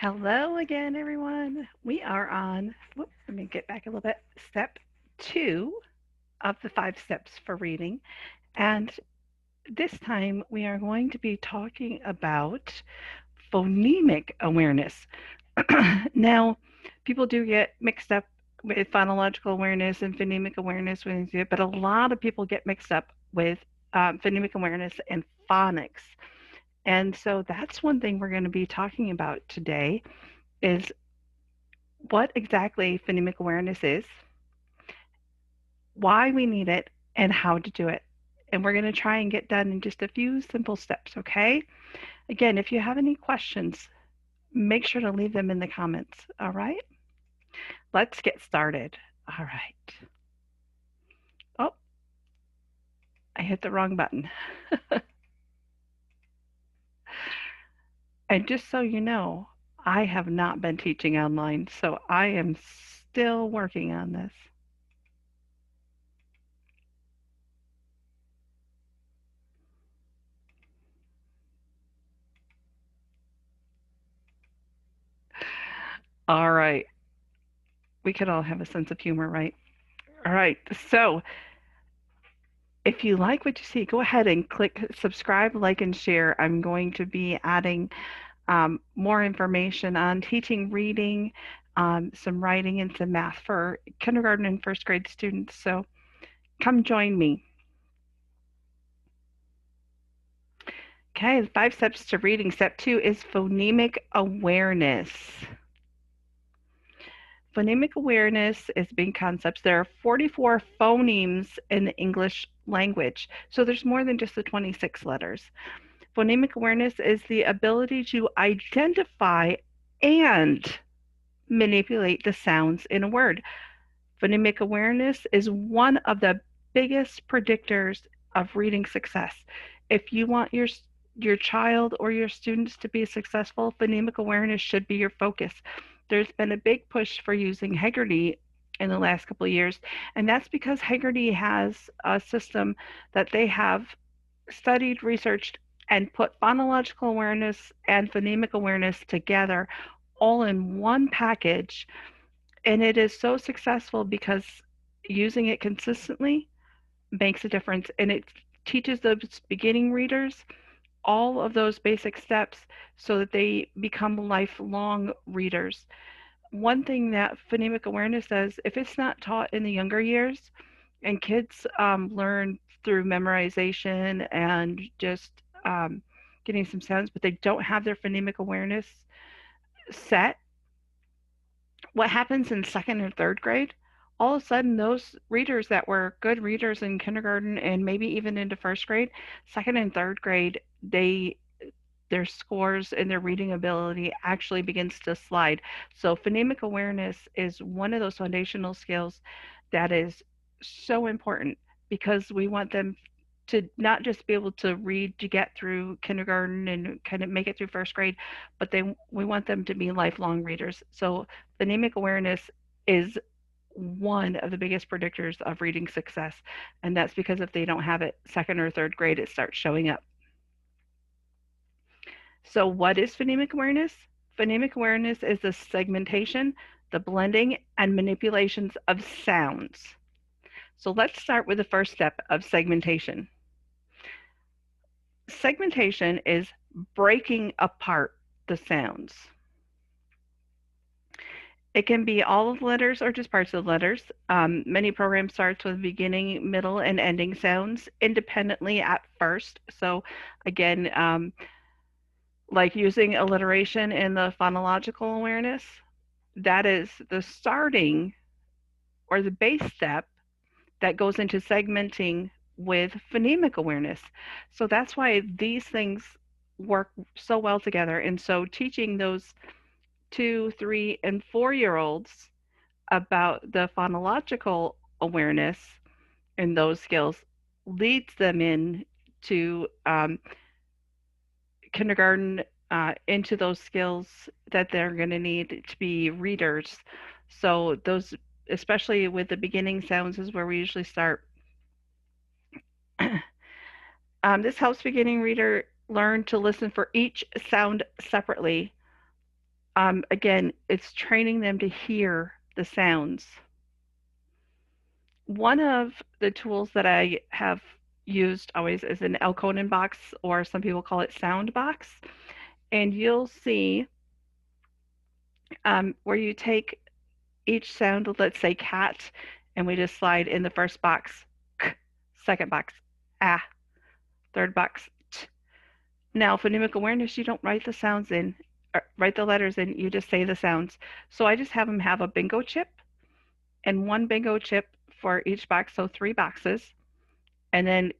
Hello again, everyone. We are on, let me get back a little bit, step two of the 5 steps for reading. And this time we are going to be talking about phonemic awareness. Now, people do get mixed up with phonological awareness and phonemic awareness, but a lot of people get mixed up with phonemic awareness and phonics. And so that's one thing we're going to be talking about today is what exactly phonemic awareness is, why we need it, and how to do it. And we're going to try and get done in just a few simple steps, okay? Again, if you have any questions, make sure to leave them in the comments, all right? Let's get started. All right. Oh, I hit the wrong button. And just so you know, I have not been teaching online, so I am still working on this. All right. We could all have a sense of humor, right? All right. So, if you like what you see, go ahead and click subscribe, like, and share. I'm going to be adding more information on teaching reading, some writing, and some math for kindergarten and first grade students. So come join me. Okay, 5 steps to reading. Step 2 is phonemic awareness. Phonemic awareness is big concepts. There are 44 phonemes in the English language. So there's more than just the 26 letters. Phonemic awareness is the ability to identify and manipulate the sounds in a word. Phonemic awareness is one of the biggest predictors of reading success. If you want your child or your students to be successful, phonemic awareness should be your focus. There's been a big push for using Heggerty in the last couple of years, and that's because Heggerty has a system that they have studied, researched, and put phonological awareness and phonemic awareness together all in one package. And it is so successful because using it consistently makes a difference. And it teaches those beginning readers all of those basic steps so that they become lifelong readers. One thing that phonemic awareness does, if it's not taught in the younger years, and kids learn through memorization and just getting some sounds, but they don't have their phonemic awareness set, what happens in second and third grade? All of a sudden, those readers that were good readers in kindergarten and maybe even into first grade, second and third grade, their scores and their reading ability actually begins to slide. So phonemic awareness is one of those foundational skills that is so important because we want them to not just be able to read to get through kindergarten and kind of make it through first grade, but we want them to be lifelong readers. So phonemic awareness is one of the biggest predictors of reading success, and that's because if they don't have it second or third grade, it starts showing up. So, what is phonemic awareness? Phonemic awareness is the segmentation, the blending, and manipulations of sounds. So, let's start with the first step of segmentation. Segmentation is breaking apart the sounds. It can be all of the letters or just parts of the letters. Many programs starts with beginning, middle, and ending sounds independently at first. So, again, like using alliteration in the phonological awareness, that is the starting or the base step that goes into segmenting with phonemic awareness. So that's why these things work so well together. And so teaching those 2, 3, and 4-year-olds about the phonological awareness and those skills leads them in to kindergarten, into those skills that they're going to need to be readers. So those, especially with the beginning sounds, is where we usually start. This helps beginning reader learn to listen for each sound separately, Again, it's training them to hear the sounds. One of the tools that I have used always is an Elkonin box, or some people call it sound box. And you'll see where you take each sound, let's say cat, and we just slide in the first box, k, second box, ah, third box, t. Now, phonemic awareness, you don't write the sounds in, or write the letters in, you just say the sounds. So I just have them have a bingo chip, and one bingo chip for each box, so 3 boxes, and then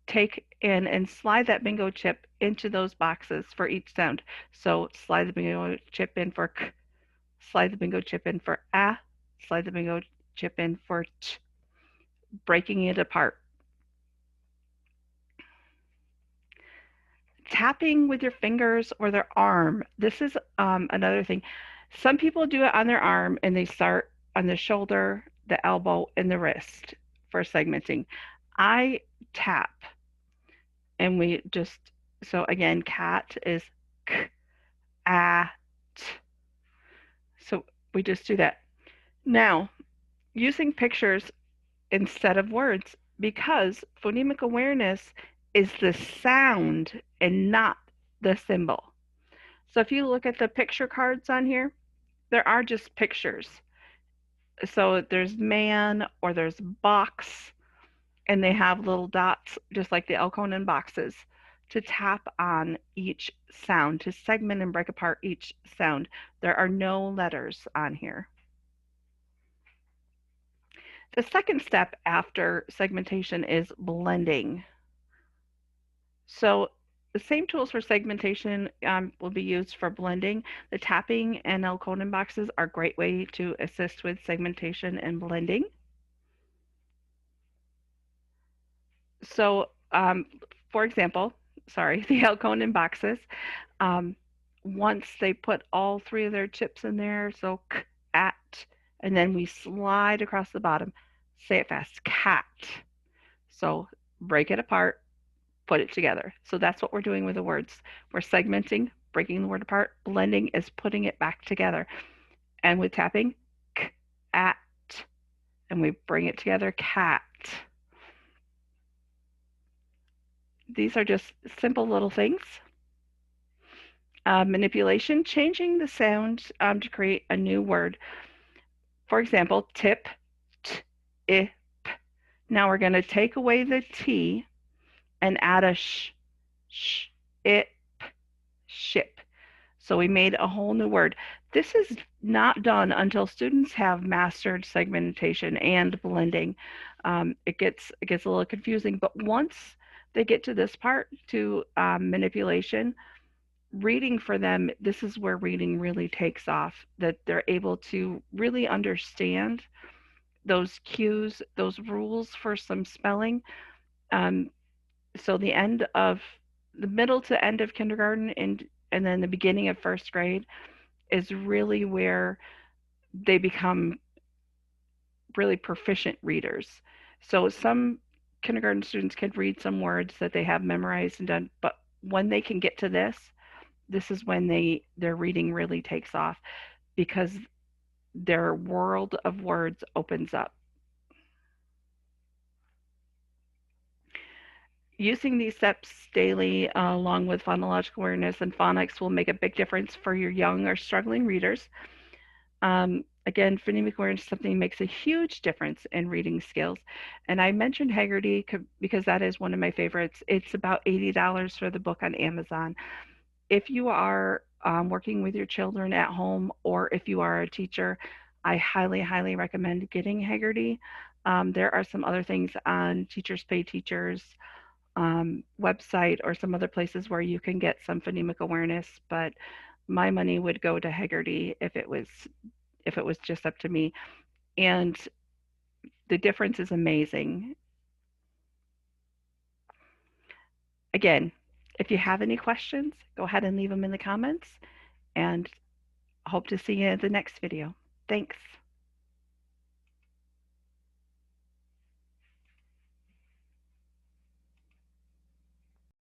take in and slide that bingo chip into those boxes for each sound. So slide the bingo chip in for k, slide the bingo chip in for ah, slide the bingo chip in for t, breaking it apart. Tapping with your fingers or their arm. This is another thing. Some people do it on their arm and they start on the shoulder, the elbow, and the wrist for segmenting. I tap and we just, so again, cat is k, a, t. So we just do that. Now, using pictures instead of words, because phonemic awareness is the sound and not the symbol. So if you look at the picture cards on here, there are just pictures. So there's man or there's box, and they have little dots just like the Elkonin boxes to tap on each sound, to segment and break apart each sound. There are no letters on here. The second step after segmentation is blending. So the same tools for segmentation will be used for blending. The tapping and Elkonin boxes are a great way to assist with segmentation and blending. So, for example, sorry, the Elkonin boxes, once they put all 3 of their chips in there, so k, at, and then we slide across the bottom, say it fast, cat. So break it apart, put it together. So that's what we're doing with the words. We're segmenting, breaking the word apart. Blending is putting it back together. And with tapping, k, at, and we bring it together, cat. These are just simple little things. Manipulation, changing the sound to create a new word. For example, tip, t, I, p. Now we're going to take away the T and add a sh, it, p, ship. So we made a whole new word. This is not done until students have mastered segmentation and blending. It gets a little confusing, but once they get to this part, to manipulation, reading for them, this is where reading really takes off, that they're able to really understand those cues, those rules for some spelling. So the middle to end of kindergarten and then the beginning of first grade is really where they become really proficient readers. So some kindergarten students can read some words that they have memorized and done, but when they can get to this is when their reading really takes off, because their world of words opens up. Using these steps daily, along with phonological awareness and phonics, will make a big difference for your young or struggling readers. Again, phonemic awareness is something that makes a huge difference in reading skills. And I mentioned Haggerty because that is one of my favorites. It's about $80 for the book on Amazon. If you are working with your children at home, or if you are a teacher, I highly, highly recommend getting Haggerty. There are some other things on Teachers Pay Teachers website or some other places where you can get some phonemic awareness, but my money would go to Haggerty if it was just up to me. And the difference is amazing. Again, if you have any questions, go ahead and leave them in the comments, and hope to see you in the next video. Thanks.